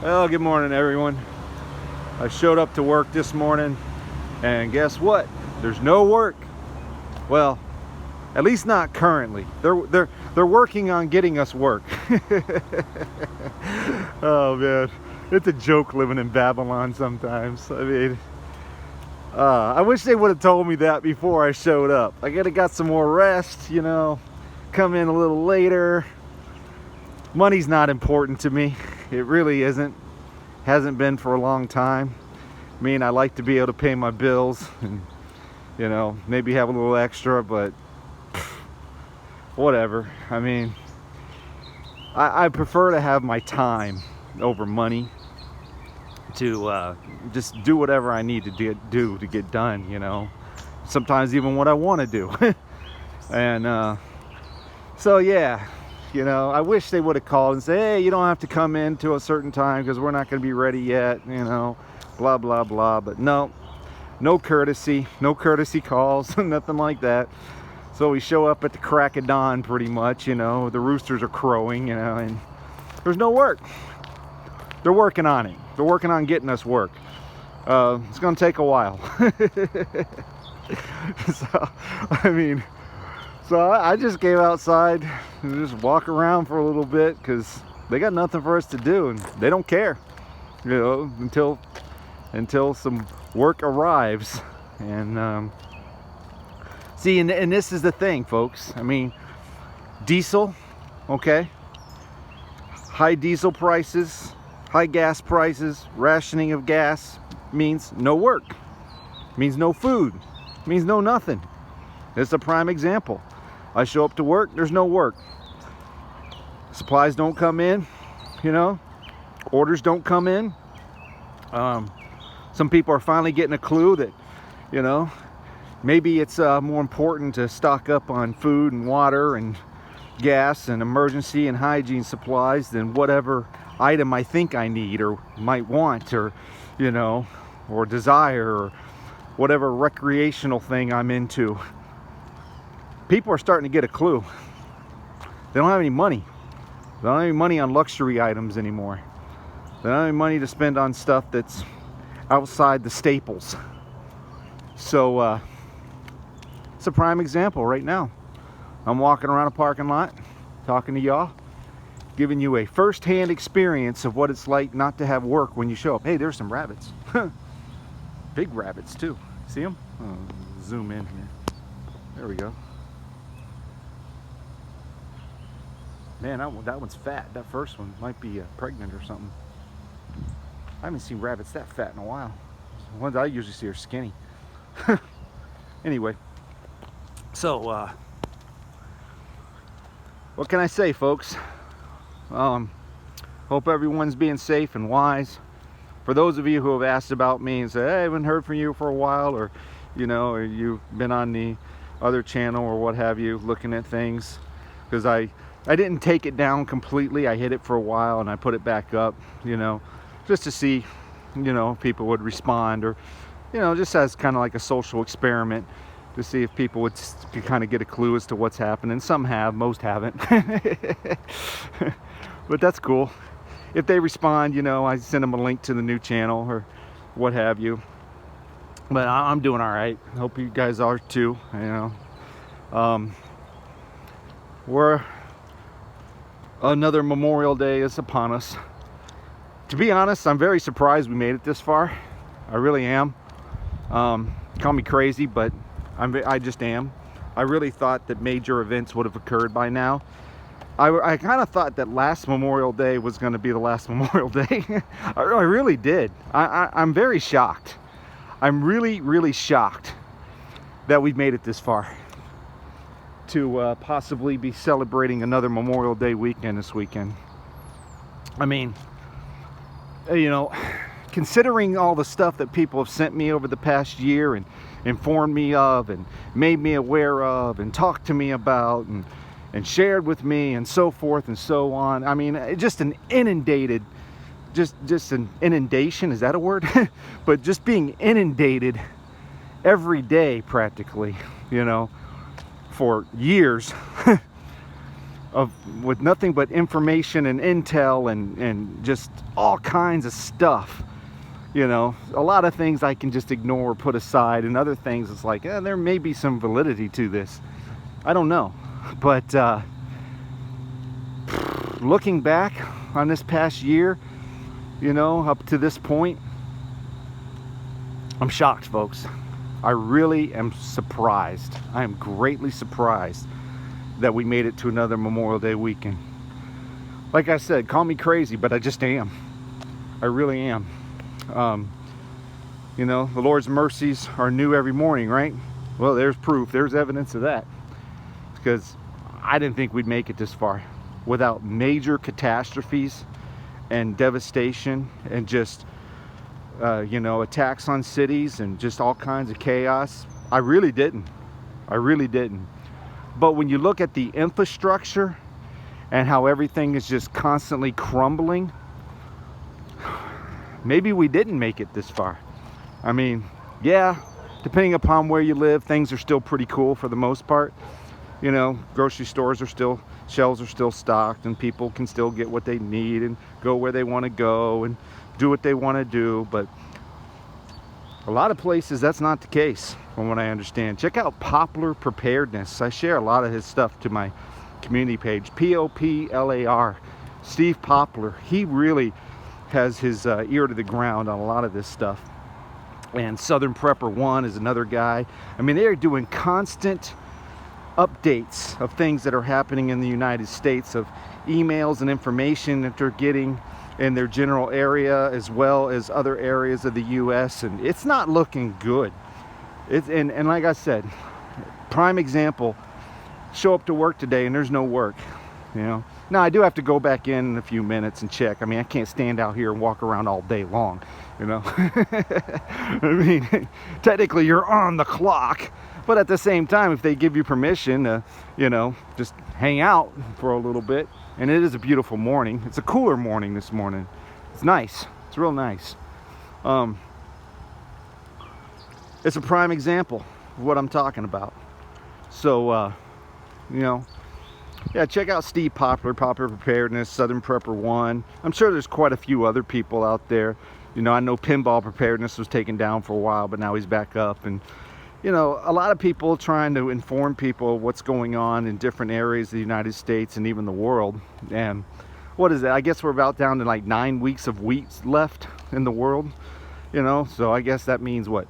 Well, good morning, everyone. I showed up to work this morning, and guess what? There's no work. Well, at least not currently. They're working on getting us work. Oh man, it's a joke living in Babylon sometimes. I mean, I wish they would have told me that before I showed up. I could have got some more rest, come in a little later. Money's not important to me. It really isn't. Hasn't been for a long time. I mean, I like to be able to pay my bills and, maybe have a little extra, but whatever. I mean, I prefer to have my time over money to just do whatever I need to do to get done, sometimes even what I want to do. And so yeah, I wish they would have called and said, hey, you don't have to come in to a certain time because we're not going to be ready yet, blah blah blah. But no courtesy calls. Nothing like that. So we show up at the crack of dawn pretty much, the roosters are crowing, and there's no work. They're working on it. They're working on getting us work. It's going to take a while. So I just came outside and just walk around for a little bit because they got nothing for us to do, and they don't care, until some work arrives. And see, and this is the thing, folks. I mean, diesel, okay? High diesel prices, high gas prices, rationing of gas means no work, means no food, means no nothing. It's a prime example. I show up to work, there's no work. Supplies don't come in, orders don't come in. Some people are finally getting a clue that, maybe it's more important to stock up on food and water and gas and emergency and hygiene supplies than whatever item I think I need or might want, or or desire, or whatever recreational thing I'm into. People are starting to get a clue. They don't have any money. They don't have any money on luxury items anymore. They don't have any money to spend on stuff that's outside the staples. So it's a prime example right now. I'm walking around a parking lot talking to y'all, giving you a first-hand experience of what it's like not to have work when you show up. Hey, there's some rabbits. Big rabbits too. See them? Oh, zoom in here. There we go. Man, that one's fat. That first one might be pregnant or something. I haven't seen rabbits that fat in a while. The ones I usually see are skinny. Anyway, so what can I say, folks? Hope everyone's being safe and wise. For those of you who have asked about me and said, hey, I haven't heard from you for a while, or or you've been on the other channel or what have you, looking at things, because I didn't take it down completely. I hid it for a while and I put it back up, just to see, if people would respond, or, just as kind of like a social experiment to see if people would kind of get a clue as to what's happening. Some have, most haven't. But that's cool. If they respond, I send them a link to the new channel or what have you. But I'm doing all right. Hope you guys are too, We're another Memorial Day is upon us. To be honest, I'm very surprised we made it this far. I really am. Call me crazy, but I just am. I really thought that major events would have occurred by now. I kind of thought that last Memorial Day was going to be the last Memorial Day. I really did. I'm very shocked. I'm really, really shocked that we've made it this far to possibly be celebrating another Memorial Day weekend this weekend. I mean, considering all the stuff that people have sent me over the past year and informed me of and made me aware of and talked to me about and shared with me and so forth and so on. I mean, just an inundated, just an inundation, is that a word? But just being inundated every day practically, for years with nothing but information and intel and just all kinds of stuff. You know, a lot of things I can just ignore or put aside, and other things it's like, there may be some validity to this. I don't know. But looking back on this past year, you know, up to this point, I'm shocked, folks. I really am surprised. I am greatly surprised that we made it to another Memorial Day weekend. Like I said, call me crazy, but I just am. I really am. You know, the Lord's mercies are new every morning, right? Well, there's proof. There's evidence of that. Because I didn't think we'd make it this far without major catastrophes and devastation and just, you know, attacks on cities and just all kinds of chaos. I really didn't. I really didn't. But when you look at the infrastructure and how everything is just constantly crumbling, maybe we didn't make it this far. I mean, yeah, depending upon where you live, things are still pretty cool for the most part. You know, grocery stores are still, shelves are still stocked, and people can still get what they need and go where they want to go and do what they want to do. But a lot of places, that's not the case, from what I understand. Check out Poplar Preparedness. I share a lot of his stuff to my community page, Poplar. Steve Poplar, he really has his ear to the ground on a lot of this stuff. And Southern Prepper 1 is another guy. I mean, they're doing constant updates of things that are happening in the United States, of emails and information that they're getting in their general area as well as other areas of the US, and it's not looking good. And like I said, prime example, show up to work today and there's no work, you know. Now I do have to go back in a few minutes and check. I mean, I can't stand out here and walk around all day long, you know. I mean, technically you're on the clock, but at the same time, if they give you permission to, you know, just hang out for a little bit, and it is a beautiful morning. It's a cooler morning this morning. It's nice. It's real nice. It's a prime example of what I'm talking about. So, you know, yeah, check out Steve Poplar, Poplar Preparedness, Southern Prepper 1. I'm sure there's quite a few other people out there. You know, I know Pinball Preparedness was taken down for a while, but now he's back up. And, you know, a lot of people trying to inform people what's going on in different areas of the United States and even the world. And what is it? I guess we're about down to like 9 weeks of wheat left in the world. You know, so I guess that means what?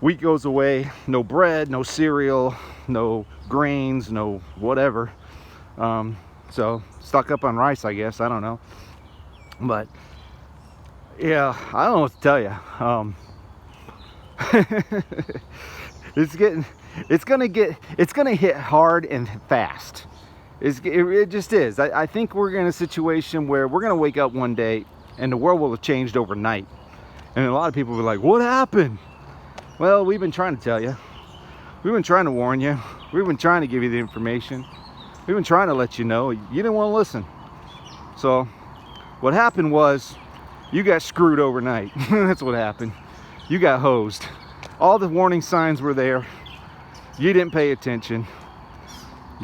Wheat goes away, no bread, no cereal, no grains, no whatever. So stock up on rice, I guess. I don't know. But yeah, I don't know what to tell you. It's gonna hit hard and fast. It just is. I think we're in a situation where we're gonna wake up one day and the world will have changed overnight. And a lot of people will be like, what happened? Well, we've been trying to tell you. We've been trying to warn you. We've been trying to give you the information. We've been trying to let you know. You didn't want to listen. So what happened was you got screwed overnight. That's what happened. You got hosed. All the warning signs were there. You didn't pay attention.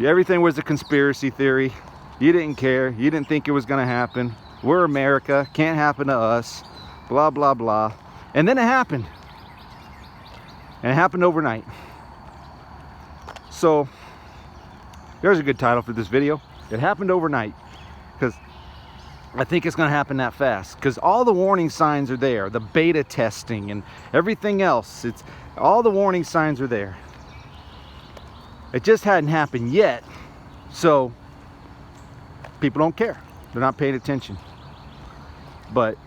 Everything was a conspiracy theory. You didn't care. You didn't think it was going to happen. We're America. Can't happen to us. Blah, blah, blah. And then it happened. And it happened overnight. So there's a good title for this video. It happened overnight. Because I think it's going to happen that fast. Because all the warning signs are there. The beta testing and everything else. All the warning signs are there. It just hadn't happened yet. So people don't care. They're not paying attention. But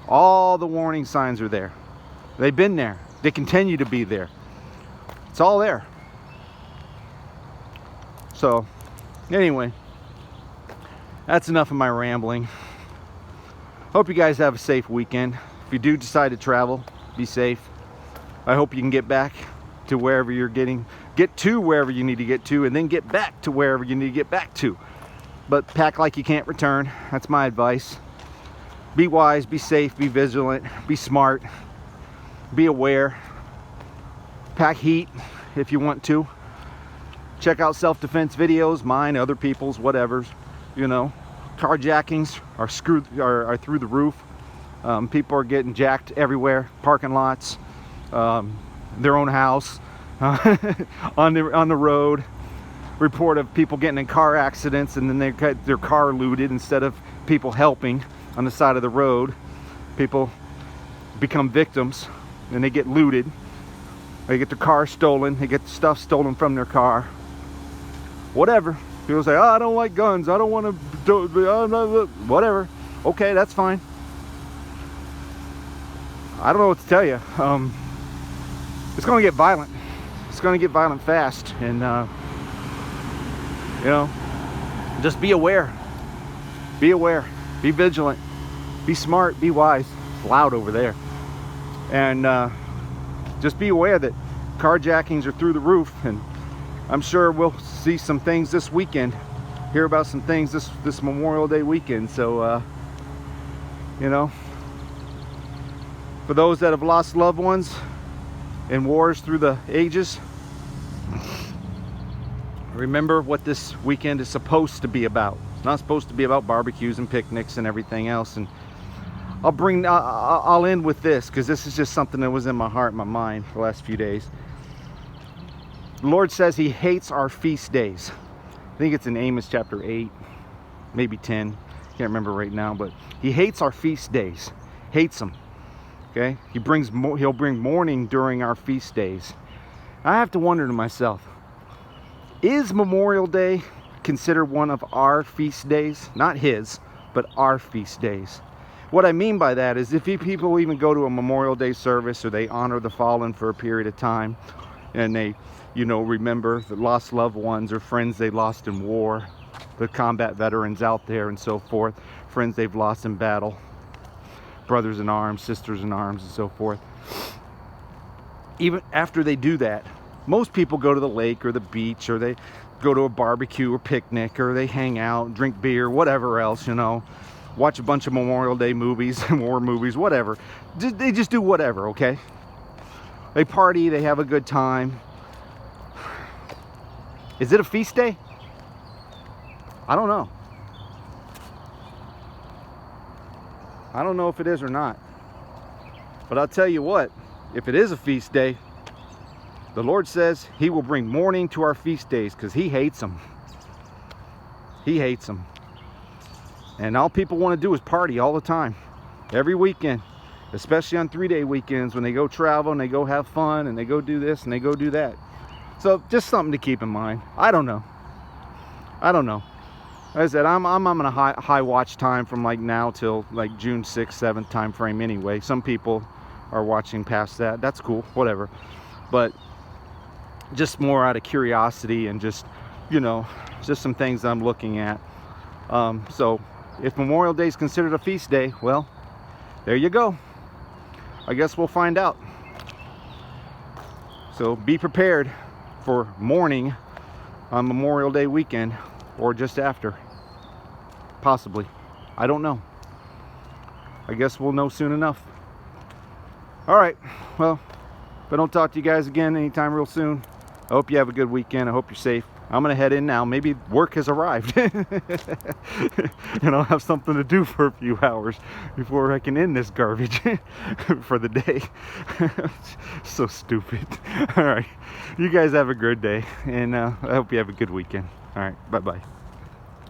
all the warning signs are there. They've been there. They continue to be there. It's all there. So anyway, that's enough of my rambling. Hope you guys have a safe weekend. If you do decide to travel, be safe. I hope you can get back to wherever you're get to wherever you need to get to, and then get back to wherever you need to get back to. But pack like you can't return. That's my advice. Be wise, be safe, be vigilant, be smart, be aware. Pack heat if you want to. check out self-defense videos, mine, other people's, whatever's, you know. Carjackings are through the roof. People are getting jacked everywhere, parking lots, their own house, on the road. Report of people getting in car accidents and then they get their car looted instead of people helping on the side of the road. People become victims and they get looted. They get their car stolen. They get stuff stolen from their car. Whatever. People say, oh, I don't like guns. I don't want to do whatever. Okay, that's fine. I don't know what to tell you. It's going to get violent. It's going to get violent fast. And, you know, just be aware. Be aware. Be vigilant. Be smart. Be wise. It's loud over there. And just be aware that carjackings are through the roof. And I'm sure we'll see some things this weekend. Hear about some things this Memorial Day weekend. So, you know, for those that have lost loved ones in wars through the ages, remember what this weekend is supposed to be about. It's not supposed to be about barbecues and picnics and everything else. And I'll end with this, because this is just something that was in my heart and my mind for the last few days. The Lord says he hates our feast days. I think it's in Amos chapter 8, maybe 10. Can't remember right now, but he hates our feast days. Hates them. Okay? He'll bring mourning during our feast days. I have to wonder to myself, is Memorial Day considered one of our feast days? Not his, but our feast days. What I mean by that is if people even go to a Memorial Day service or they honor the fallen for a period of time and they, you know, remember the lost loved ones or friends they lost in war, the combat veterans out there and so forth, friends they've lost in battle, brothers in arms, sisters in arms and so forth. Even after they do that, most people go to the lake or the beach, or they go to a barbecue or picnic, or they hang out, drink beer, whatever else, you know, watch a bunch of Memorial Day movies, war movies, whatever. They just do whatever, okay? They party, they have a good time. Is it a feast day? I don't know. I don't know if it is or not. But I'll tell you what, if it is a feast day, the Lord says he will bring mourning to our feast days because he hates them. He hates them. And all people want to do is party all the time. Every weekend. Especially on 3-day weekends when they go travel and they go have fun and they go do this and they go do that. So just something to keep in mind. I don't know. I don't know. Like I said, I'm on a high watch time from like now till like June 6th, 7th time frame anyway. Some people are watching past that. That's cool. Whatever. But just more out of curiosity and just, you know, just some things I'm looking at. So if Memorial Day is considered a feast day, well, there you go. I guess we'll find out. So be prepared for mourning on Memorial Day weekend or just after. Possibly. I don't know. I guess we'll know soon enough. All right. Well, if I don't talk to you guys again anytime real soon, I hope you have a good weekend. I hope you're safe. I'm going to head in now. Maybe work has arrived. And I'll have something to do for a few hours before I can end this garbage for the day. So stupid. All right. You guys have a good day. And I hope you have a good weekend. All right. Bye-bye.